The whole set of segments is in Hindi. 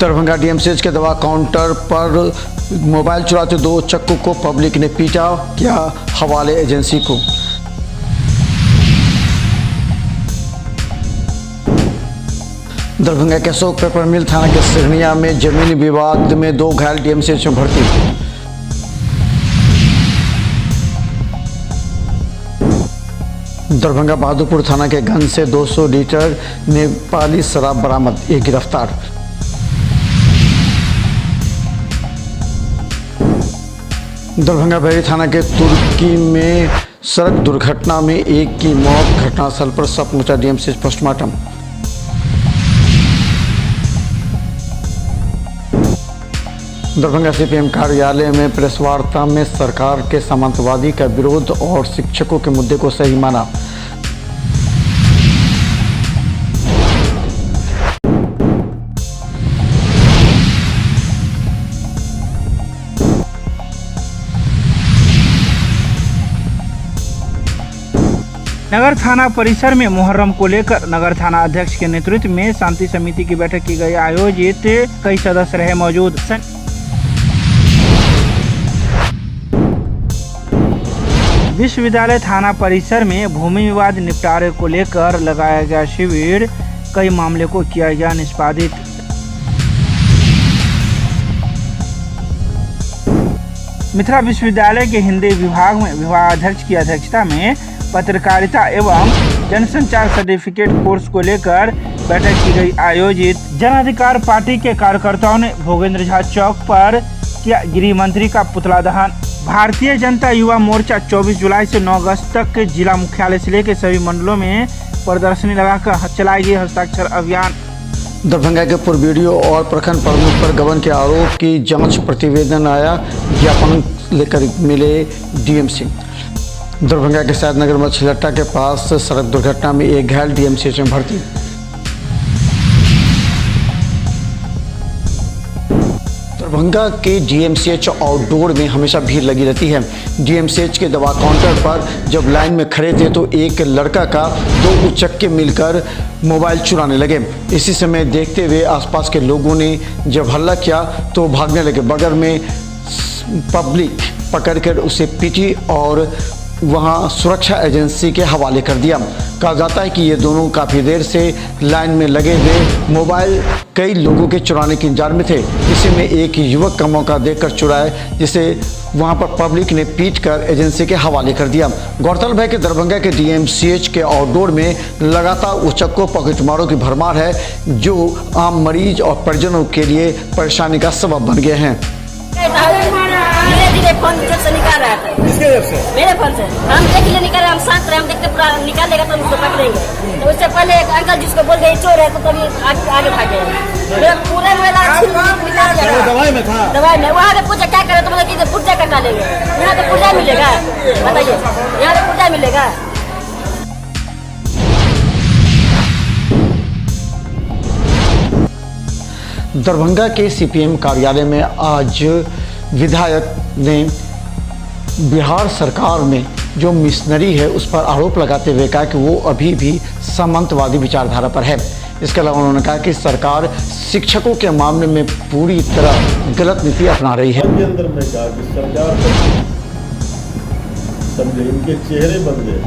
दरभंगा डीएमसीएच के दवा काउंटर पर मोबाइल चुराते दो चक्कू को पब्लिक ने पीटा, किया हवाले एजेंसी को। दरभंगा के अशोक पेपर मिल थाना के सिरनिया में जमीनी विवाद में 2 घायल डीएमसीएच में भर्ती। दरभंगा बहादुरपुर थाना के गन से 200 लीटर नेपाली शराब बरामद, 1 गिरफ्तार। दरभंगा बहरी थाना के तुर्की में सड़क दुर्घटना में 1 की मौत, घटनास्थल पर शव पहुंचा डीएमसीएच पोस्टमार्टम। दरभंगा सीपीएम कार्यालय में प्रेस वार्ता में सरकार के सामंतवादी का विरोध और शिक्षकों के मुद्दे को सही माना। नगर थाना परिसर में मुहर्रम को लेकर नगर थाना अध्यक्ष के नेतृत्व में शांति समिति की बैठक की गई आयोजित। कई सदस्य रहे मौजूद। विश्वविद्यालय थाना परिसर में भूमि विवाद निपटारे को लेकर लगाया गया शिविर, कई मामले को किया गया निष्पादित। मिथिला विश्वविद्यालय के हिंदी विभाग में विभागाध्यक्ष की अध्यक्षता में पत्रकारिता एवं जनसंचार सर्टिफिकेट कोर्स को लेकर बैठक की गई आयोजित। जन अधिकार पार्टी के कार्यकर्ताओं ने भोगेंद्र झा चौक पर किया गृह मंत्री का पुतला दहन। भारतीय जनता युवा मोर्चा 24 जुलाई से 9 अगस्त तक के जिला मुख्यालय से लेकर सभी मंडलों में प्रदर्शनी लगाकर चलाएगी हस्ताक्षर अभियान। दरभंगा के पूर्व बीडीओ और प्रखंड प्रमुख पर गबन के आरोप की जांच प्रतिवेदन आया, ज्ञापन लेकर मिले डीएमसी। दरभंगा के सैदनगर मछलट्टा के पास सड़क दुर्घटना में 1 घायल डीएमसीएच में भर्ती। दरभंगा के डीएमसीएच आउटडोर में हमेशा भीड़ लगी रहती है। डीएमसीएच के दवा काउंटर पर जब लाइन में खड़े थे तो एक लड़का का 2 उचक्के मिलकर मोबाइल चुराने लगे। इसी समय देखते हुए आसपास के लोगों ने जब हल्ला किया तो भागने लगे। बगल में पब्लिक पकड़कर उसे पीटी और वहां सुरक्षा एजेंसी के हवाले कर दिया। कहा जाता है कि ये दोनों काफ़ी देर से लाइन में लगे हुए मोबाइल कई लोगों के चुराने के इंतजार में थे। इसी में एक युवक का मौका देखकर चुराए, जिसे वहां पर पब्लिक ने पीटकर एजेंसी के हवाले कर दिया। गौरतलब है कि दरभंगा के डीएमसीएच के आउटडोर में लगातार उचक्कों पॉकेटमारों की भरमार है, जो आम मरीज और परिजनों के लिए परेशानी का सबब बन गए हैं। धीरे फोन से निकाल रहा था। किसके तरफ से? मेरे फोन से। हम देख ले निकाल रहे, हम साथ रहे, हम देखते पूरा निकालेगा तो उसको पकड़ेंगे। तो उससे पहले एक अंकल जिसको बोल गए चोर है तो तभी आगे भागे। मेरा पूरा मोबाइल निकाल दिया। दवाई में था? दवाई में। वहाँ पे पूछा क्या करे तो बोला कि पुर्जा कटा लेंगे। यहाँ पे पुर्जा मिलेगा? बताइए, यहाँ पे पुर्जा मिलेगा? दरभंगा के सीपीएम कार्यालय में आज विधायक ने बिहार सरकार में जो मिशनरी है उस पर आरोप लगाते हुए कहा कि वो अभी भी सामंतवादी विचारधारा पर है। इसके अलावा उन्होंने कहा कि सरकार शिक्षकों के मामले में पूरी तरह गलत नीति अपना रही है। के अंदर में कहा कि सरकार समझे इनके चेहरे बन गए,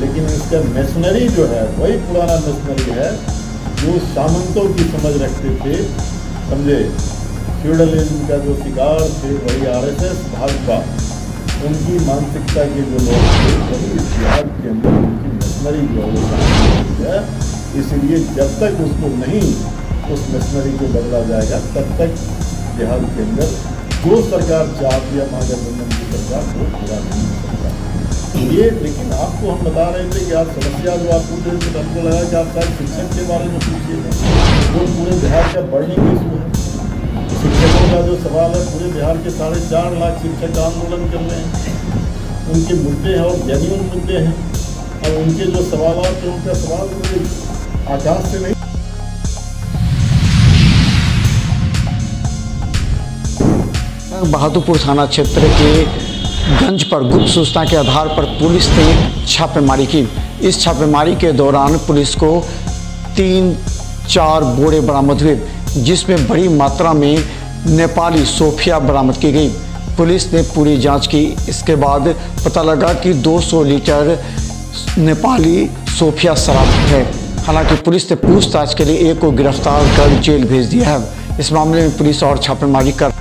लेकिन इसका मिशनरी जो है वही पुराना मिशनरी है जो सामंतों की समझ रखते थे। समझे फ्यूडलिज्म का जो शिकार थे वही आरएसएस भाजपा, उनकी मानसिकता के जो लोग थे वही इस बिहार के अंदर उनकी मिशनरी जो है। इसलिए जब तक उसको नहीं उस मिशनरी को बदला जाएगा तब तक बिहार के अंदर जो सरकार चाहती है महागठबंधन की सरकार वो पूरा नहीं हो सकता। ये लेकिन आपको हम बता रहे थे कि आप समस्या जो आप पूछ रहे थे तो हमको लगा कि आप शायद शिक्षक के बारे में पूछिए थे। वो पूरे बिहार का बर्निंग इशू है। शिक्षकों का जो सवाल है, पूरे बिहार के 4.5 लाख शिक्षक आंदोलन कर रहे हैं, उनके मुद्दे हैं और जेन्युइन मुद्दे हैं। और उनके जो सवाल हैं उनका सवाल कोई आकाश से नहीं। बहादुरपुर थाना क्षेत्र के गंज पर गुप्त सूचना के आधार पर पुलिस ने छापेमारी की। इस छापेमारी के दौरान पुलिस को 3-4 बोरे बरामद हुए, जिसमें बड़ी मात्रा में नेपाली सोफिया बरामद की गई। पुलिस ने पूरी जांच की। इसके बाद पता लगा कि 200 लीटर नेपाली सोफिया शराब है। हालांकि पुलिस ने पूछताछ के लिए एक को गिरफ्तार कर जेल भेज दिया है। इस मामले में पुलिस और छापेमारी कर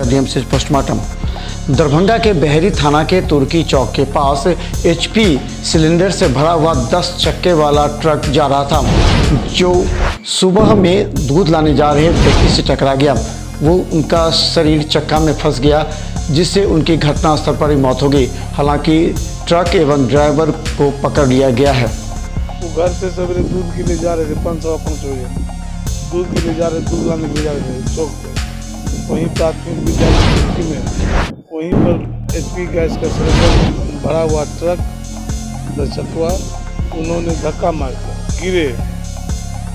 डीएमसीएच पोस्टमार्टम। दरभंगा के बहरी थाना के तुर्की चौक के पास एचपी सिलेंडर से भरा हुआ 10 चक्के वाला ट्रक जा रहा था, जो सुबह में दूध लाने जा रहे व्यक्ति से टकरा गया। वो उनका शरीर चक्का में फंस गया, जिससे उनकी घटनास्थल पर ही मौत हो गई। हालांकि ट्रक एवं ड्राइवर को पकड़ लिया गया है। वो घर से सवेरे दूध के लिए जा रहे थे, 5:15 बजे दूध के लिए जा रहे, दूध लाने के लिए जा रहे थे चौक पे। वहीं प्राथमिक विद्यालय में वहीं पर एचपी गैस का सिलेंडर भरा हुआ ट्रक 10 चक्का, उन्होंने धक्का मार कर गिरे,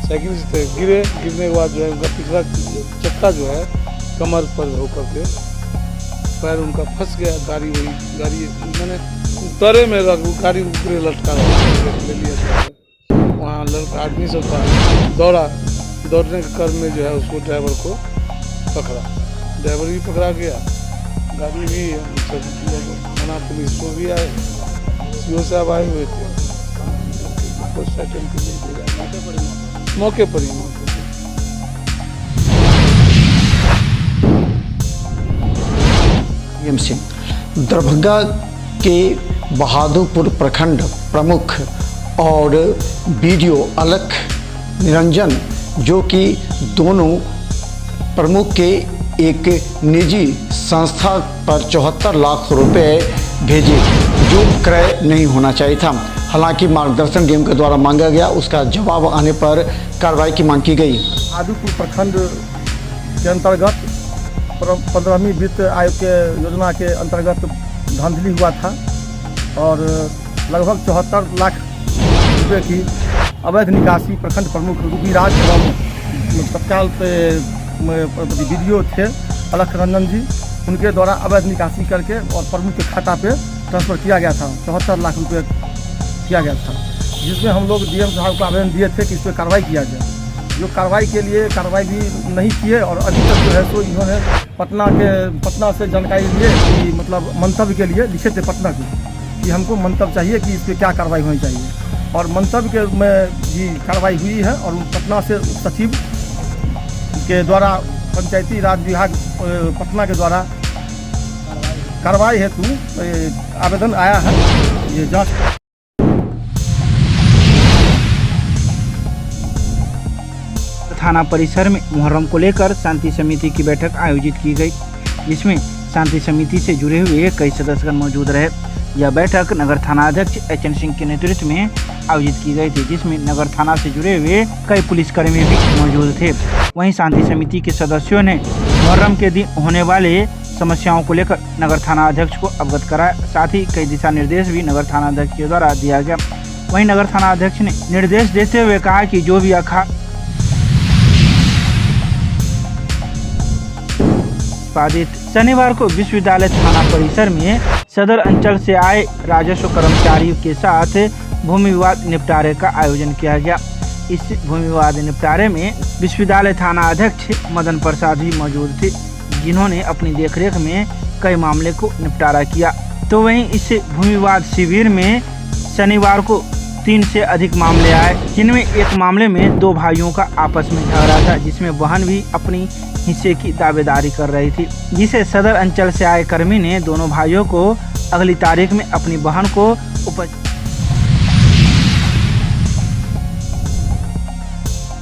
साइकिल से गिरे। गिरने के बाद जो है उनका पिछला चक्का जो है कमर पर होकर के पैर उनका फंस गया। गाड़ी मैंने तरे में गाड़ी ऊपरे लटका ले लिया। वहाँ लड़का आदमी सब था, दौड़ने के क्रम में जो है उसको ड्राइवर को पकड़ा, ड्राइवर भी पकड़ा गया, गाड़ी भी थाना पुलिस को भी आए, सीओ साहब आए हुए थे, मौके पर ही। दरभंगा के बहादुरपुर प्रखंड प्रमुख और बीडीओ अलख निरंजन, जो कि दोनों प्रमुख के एक निजी संस्था पर 74 लाख रुपए भेजे, जो क्रय नहीं होना चाहिए था। हालांकि मार्गदर्शन डीएम के द्वारा मांगा गया, उसका जवाब आने पर कार्रवाई की मांग की गई। बहादुरपुर प्रखंड के अंतर्गत 15वीं वित्त आयोग के योजना के अंतर्गत धांधली हुआ था और लगभग 74 लाख रुपये की अवैध निकासी प्रखंड प्रमुख रूबीराज एवं तत्काल बीडीओ थे अलख रंजन जी, उनके द्वारा अवैध निकासी करके और प्रमुख के खाता पे ट्रांसफ़र किया गया था। 74 लाख रुपये किया गया था, जिसमें हम लोग डीएम साहब को आवेदन दिए थे कि इस पर कार्रवाई किया जाए। जो कार्रवाई के लिए कार्रवाई भी नहीं किए और अभी तक जो है सो इन्होंने पटना से जानकारी लिए कि मतलब मंतव्य के लिए लिखे थे पटना की कि हमको मंतव्य चाहिए कि इस पर क्या कार्रवाई होनी चाहिए, और मंतव्य के में जी कार्रवाई हुई है। और पटना से सचिव के द्वारा पंचायती राज विभाग पटना के द्वारा कार्रवाई हेतु आवेदन आया है। ये जांच थाना परिसर में मुहर्रम को लेकर शांति समिति की बैठक आयोजित की गई, जिसमें शांति समिति से जुड़े हुए कई सदस्यगण मौजूद रहे। यह बैठक नगर थाना अध्यक्ष एचएन सिंह के नेतृत्व में आयोजित की गई थी, जिसमें नगर थाना से जुड़े हुए कई पुलिसकर्मी भी मौजूद थे। वहीं शांति समिति के सदस्यों ने मुहर्रम के दिन होने वाले समस्याओं को लेकर नगर थाना अध्यक्ष को अवगत कराया। साथ ही कई दिशा निर्देश भी नगर थाना अध्यक्ष के द्वारा दिया गया। वहीं नगर थाना अध्यक्ष ने निर्देश देते हुए कहा कि जो भी अखाड़ा शनिवार को विश्वविद्यालय थाना परिसर में सदर अंचल से आए राजस्व कर्मचारियों के साथ भूमि विवाद निपटारे का आयोजन किया गया। इस भूमि विवाद निपटारे में विश्वविद्यालय थाना अध्यक्ष मदन प्रसाद भी मौजूद थे, जिन्होंने अपनी देखरेख में कई मामले को निपटारा किया। तो वहीं इस भूमि विवाद शिविर में शनिवार को 3 से अधिक मामले आए, जिनमें एक मामले में 2 भाइयों का आपस में झगड़ा था, जिसमें बहन भी अपनी हिस्से की दावेदारी कर रही थी, जिसे सदर अंचल से आए कर्मी ने दोनों भाइयों को अगली तारीख में अपनी बहन को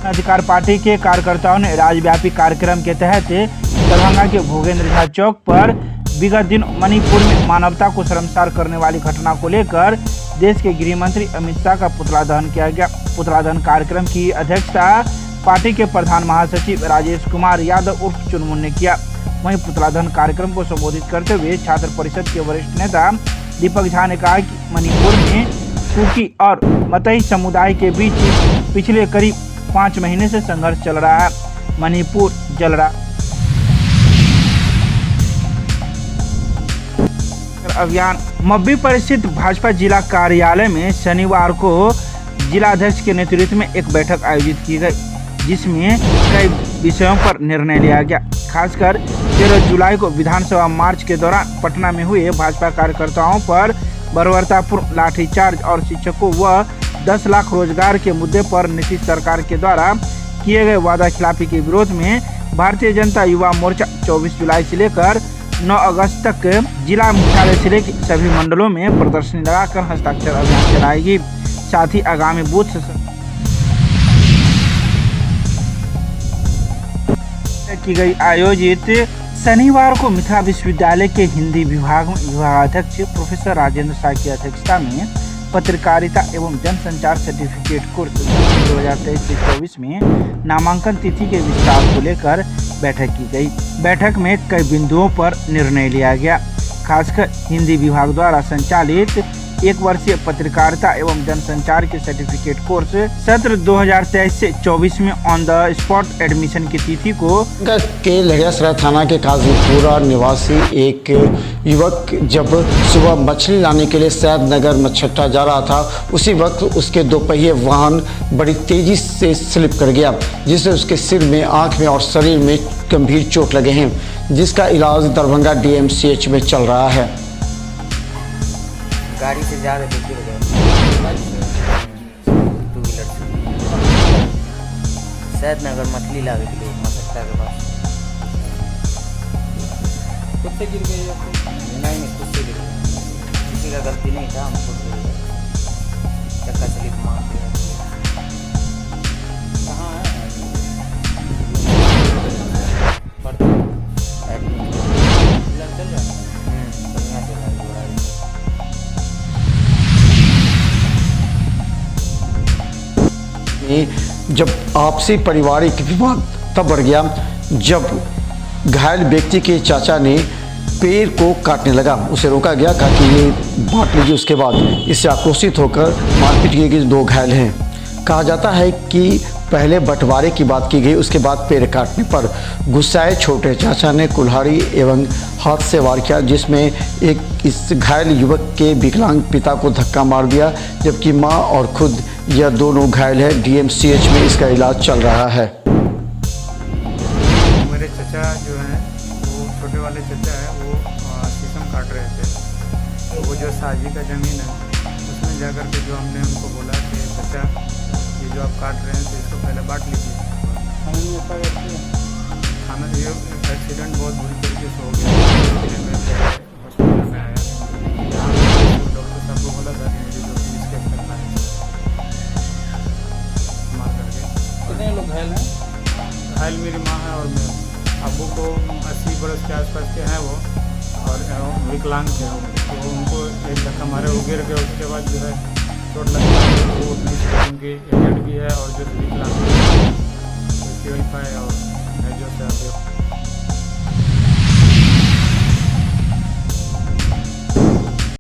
अधिकार पार्टी के कार्यकर्ताओं ने राज्यव्यापी कार्यक्रम के तहत दरभंगा के भोगेंद्र झा चौक पर विगत दिन मणिपुर में मानवता को शर्मसार करने वाली घटना को लेकर देश के गृह मंत्री अमित शाह का पुतला दहन किया गया। पुतला दहन कार्यक्रम की अध्यक्षता पार्टी के प्रधान महासचिव राजेश कुमार यादव उर्फ चुनमुन ने किया। वहीं पुतला दहन कार्यक्रम को संबोधित करते हुए छात्र परिषद के वरिष्ठ नेता दीपक झा ने कहा कि मणिपुर में कुकी और मतई समुदाय के बीच पिछले करीब 5 महीने से संघर्ष चल रहा है। मणिपुर जल रहा अभियान मब्बी पर स्थित भाजपा जिला कार्यालय में शनिवार को जिलाध्यक्ष के नेतृत्व में एक बैठक आयोजित की गई, जिसमें कई विषयों पर निर्णय लिया गया। खासकर 13 जुलाई को विधानसभा मार्च के दौरान पटना में हुए भाजपा कार्यकर्ताओं पर बर्बरतापूर्ण लाठीचार्ज और शिक्षकों व 10 लाख रोजगार के मुद्दे पर नीतीश सरकार के द्वारा किए गए वादा खिलाफी के विरोध में भारतीय जनता युवा मोर्चा 24 जुलाई से लेकर 9 अगस्त तक जिला मुख्यालय से लेकर सभी मंडलों में प्रदर्शनी लगाकर हस्ताक्षर अभियान चलाएगी। साथ ही आगामी बूथ की गई आयोजित शनिवार को मिथिला विश्वविद्यालय के हिंदी विभाग में विभागाध्यक्ष प्रोफेसर राजेंद्र शाह की अध्यक्षता में पत्रकारिता एवं जनसंचार सर्टिफिकेट कोर्स 2023-24 में नामांकन तिथि के विस्तार को लेकर बैठक की गई। बैठक में कई बिंदुओं पर निर्णय लिया गया। खासकर हिंदी विभाग द्वारा संचालित 1 वर्षीय पत्रकारिता एवं जनसंचार के सर्टिफिकेट कोर्स सत्र 2023 से 24 में ऑन द स्पॉट एडमिशन की तिथि को के लहरियासराय थाना के काजीपुरा निवासी एक युवक जब सुबह मछली लाने के लिए सैद नगर मच्छट्टा जा रहा था, उसी वक्त उसके दोपहिए वाहन बड़ी तेजी से स्लिप कर गया, जिससे उसके सिर में, आंख में और शरीर में गंभीर चोट लगे हैं, जिसका इलाज दरभंगा DMCH में चल रहा है। गाड़ी से जा रहे थे, गिर गए 2 व्हीलर से सैद नगर मछली लाने के लिए मसक्ता के पास। खुद से गिर गई या नहीं? खुद से गिर गई, किसी का गलती नहीं था, हम खुद गिर गए, चक्का स्लिप मार दिया। कहाँ है? चल रहा है, बढ़िया चल रहा है। जब आपसी पारिवारिक विवाद तब बढ़ गया जब घायल व्यक्ति के चाचा ने पैर को काटने लगा। उसे रोका गया, कहा कि ये बांट लीजिए। उसके बाद इससे आक्रोशित होकर मारपीट की गई। 2 घायल हैं। कहा जाता है कि पहले बंटवारे की बात की गई, उसके बाद पैर काटने पर गुस्साए छोटे चाचा ने कुल्हाड़ी एवं हाथ से वार किया, जिसमें एक इस घायल युवक के विकलांग पिता को धक्का मार दिया, जबकि मां और खुद यह दोनों घायल है। DMCH में इसका इलाज चल रहा है। मेरे चचा जो हैं, वो छोटे वाले चचा हैं, वो शीशम काट रहे थे। तो वो जो साजी का ज़मीन है, उसमें जाकर के जो हमने उनको बोला कि चचा ये जो आप काट रहे हैं तो इसको पहले बांट लीजिए। खाना ये एक्सीडेंट बहुत बुरी तरीके से हो गया। मैं हॉस्पिटल में आया, डॉक्टर साहब को बोला था कि मुझे जो पुलिस केस करना है मार करके। कितने लोग घायल हैं? घायल मेरी माँ है और मैं। अबू को 80 बरस के आसपास के हैं वो, और विकलांग थे, तो उनको एक धक्का मारे, वो गिर गए। उसके बाद जो है चोट लगी, वो उतनी उनकी एजेड भी है और जो